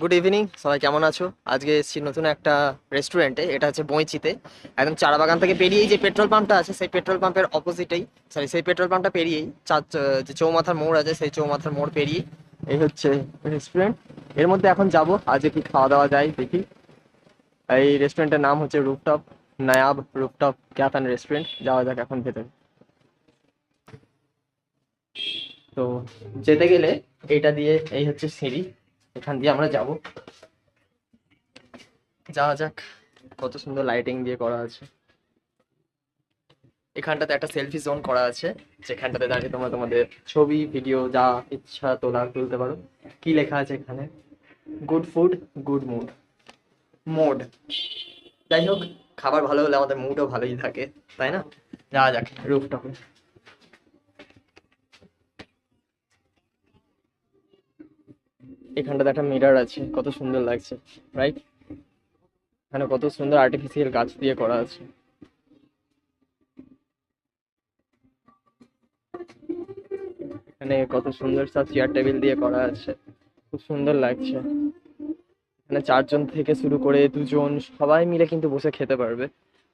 Good evening, সবাই কেমন আছো? আজকে এসেছি নতুন একটা রেস্টুরেন্টে। এটা হচ্ছে বইচিতে, একদম চারাবাগান থেকে পেরিয়েই যে পেট্রোল পাম্পটা আছে সেই পেট্রোল পাম্পের অপোজিটেই, সরি সেই পেট্রোল পাম্পটা পেরিয়েই যে চৌমাথার মোড় আছে সেই চৌমাথার মোড় পেরিয়ে এই হচ্ছে রেস্টুরেন্ট। এর মধ্যে এখন যাব, আজকে কি খাওয়া দাওয়া যায় দেখি। এই রেস্টুরেন্টের নাম হচ্ছে rooftop, Nayab rooftop cafe and restaurant. যাওয়া যাক এখন ভেতরে। তো যেতে গেলে এইটা দিয়ে, এই হচ্ছে সিঁড়ি, এখান দিয়ে আমরা যাব। যাওয়া যাক। কত সুন্দর লাইটিং দিয়ে করা আছে। এখানটাতে একটা সেলফি জোন করা আছে, যেখানটাতে দাঁড়িয়ে তোমরা তোমাদের ছবি ভিডিও যা ইচ্ছা তুলতে পারো। কি লেখা আছে এখানে? Good food good mood mode. যাই হোক, খাবার ভালো হলে আমাদের মুডও ভালোই থাকে, তাই না? যাওয়া যাক রুফটপে। এখানটাতে একটা মিরর আছে, কত সুন্দর লাগছে, রাইট? এখানে কত সুন্দর আর্টিফিশিয়াল গাছ দিয়ে করা আছে। এখানে কত সুন্দর সব চেয়ার টেবিল দিয়ে করা আছে, খুব সুন্দর লাগছে। এখানে 4 জন থেকে শুরু করে 2 জন সবাই মিলে কিন্তু বসে খেতে পারবে।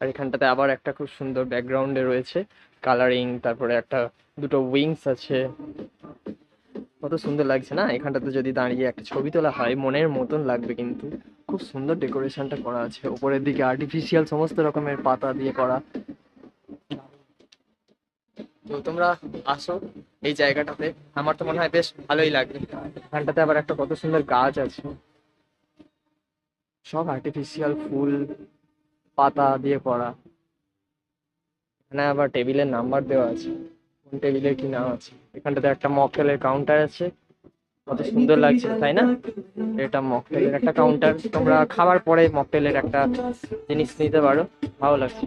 আর এখানটাতে আবার একটা খুব সুন্দর ব্যাকগ্রাউন্ডে রয়েছে কালারিং, তারপরে একটা দুটো উইংস আছে। কত সুন্দর লাগছে না? এখানটাতে যদি দাঁড়িয়ে একটা ছবি তোলা হয় মনের মতন লাগবে কিন্তু। খুব সুন্দর ডেকোরেশনটা করা আছে, উপরের দিকে আর্টিফিশিয়াল সমস্ত রকমের পাতা দিয়ে করা। তো তোমরা আসো এই জায়গাটাতে, আমার তো মনে হয় বেশ ভালোই লাগবে। এখানটাতে আবার একটা কত সুন্দর গাছ আছে, সব আর্টিফিশিয়াল ফুল পাতা দিয়ে করা। এখানে আবার টেবিলের নাম্বার দেওয়া আছে, কোন টেবিলের কি নাম আছে। এখানটাতে একটা মকটেলের কাউন্টার আছে, কত সুন্দর লাগছে তাই না? এটা মকটেলের একটা কাউন্টার, তোমরা খাবার পরে মকটেলের একটা জিনিস নিতে পারো, ভালো লাগছে।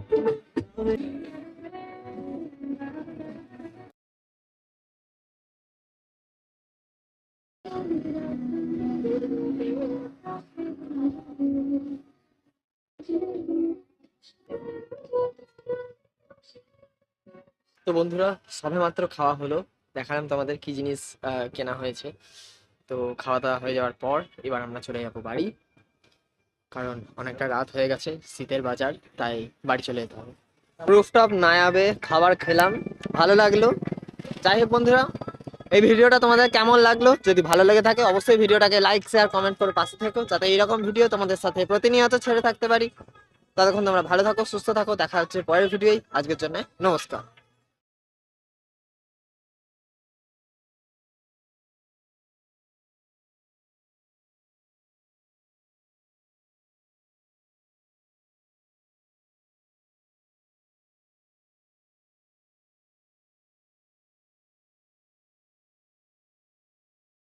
তো বন্ধুরা, সবেমাত্র খাওয়া হলো, দেখালাম তোমাদের কি জিনিস কেনা হয়েছে। তো খাওয়া দাওয়া হয়ে যাওয়ার পর এবার আমরা চলে যাবো বাড়ি, কারণ অনেকটা রাত হয়ে গেছে, শীতের বাজার, তাই বাড়ি চলে যেতে হবে। রুফটপ নায়াবে খাবার খেলাম, ভালো লাগলো। যাই হোক বন্ধুরা, এই ভিডিওটা তোমাদের কেমন লাগলো? যদি ভালো লেগে থাকে অবশ্যই ভিডিওটাকে লাইক শেয়ার কমেন্ট করে পাশে থেকো, যাতে এইরকম ভিডিও তোমাদের সাথে প্রতিনিয়ত ছেড়ে থাকতে পারি। ততক্ষণ তোমরা ভালো থাকো, সুস্থ থাকো, দেখা হচ্ছে পরের ভিডিওই। আজকের জন্য নমস্কার।